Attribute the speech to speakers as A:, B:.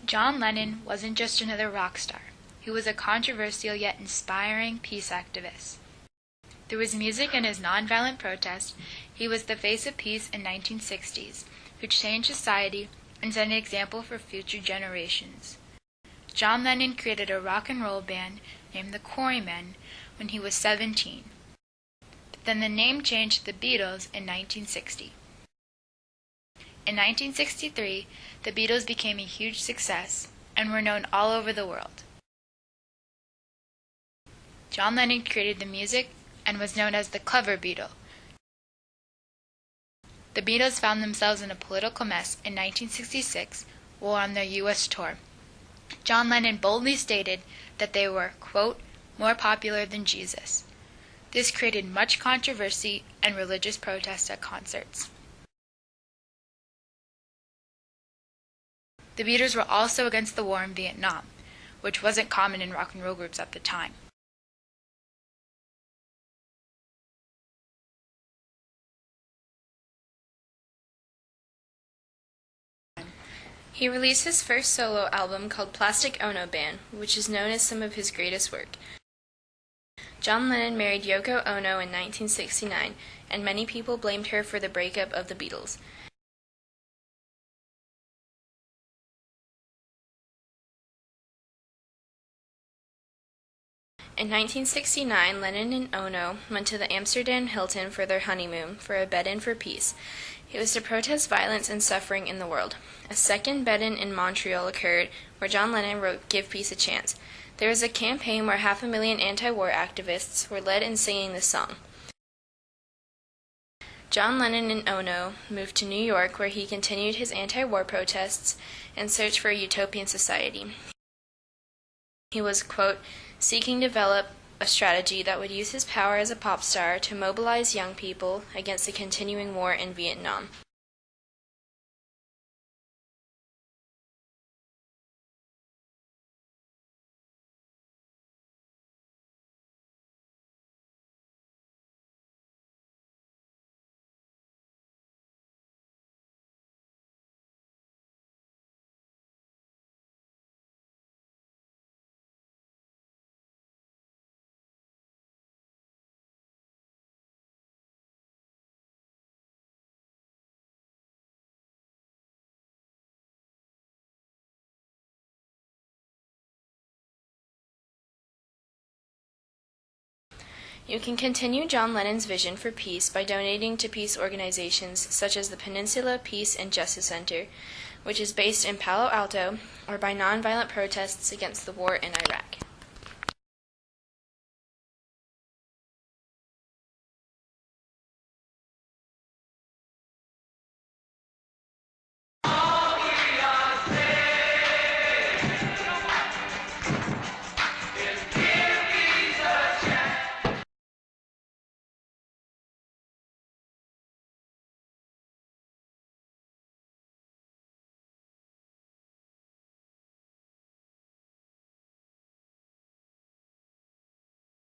A: John Lennon wasn't just another rock star. He was a controversial yet inspiring peace activist. Through his music and his nonviolent protest, he was the face of peace in the 1960s, who changed society and set an example for future generations. John Lennon created a rock and roll band named the Quarrymen when he was 17. But then the name changed to the Beatles in 1960. In 1963, the Beatles became a huge success and were known all over the world. John Lennon created the music and was known as the Clever Beatle. The Beatles found themselves in a political mess in 1966 while on their U.S. tour. John Lennon boldly stated that they were, quote, more popular than Jesus. This created much controversy and religious protests at concerts. The Beatles were also against the war in Vietnam, which wasn't common in rock and roll groups at the time. He released his first solo album called Plastic Ono Band, which is known as some of his greatest work. John Lennon married Yoko Ono in 1969, and many people blamed her for the breakup of the Beatles. In 1969, Lennon and Ono went to the Amsterdam Hilton for their honeymoon for a bed-in for peace. It was to protest violence and suffering in the world. A second bed-in in Montreal occurred, where John Lennon wrote "Give Peace a Chance." There was a campaign where 500,000 anti-war activists were led in singing this song. John Lennon and Ono moved to New York, where he continued his anti-war protests and searched for a utopian society. He was, quote, seeking to develop a strategy that would use his power as a pop star to mobilize young people against the continuing war in Vietnam. You can continue John Lennon's vision for peace by donating to peace organizations such as the Peninsula Peace and Justice Center, which is based in Palo Alto, or by nonviolent protests against the war in Iraq.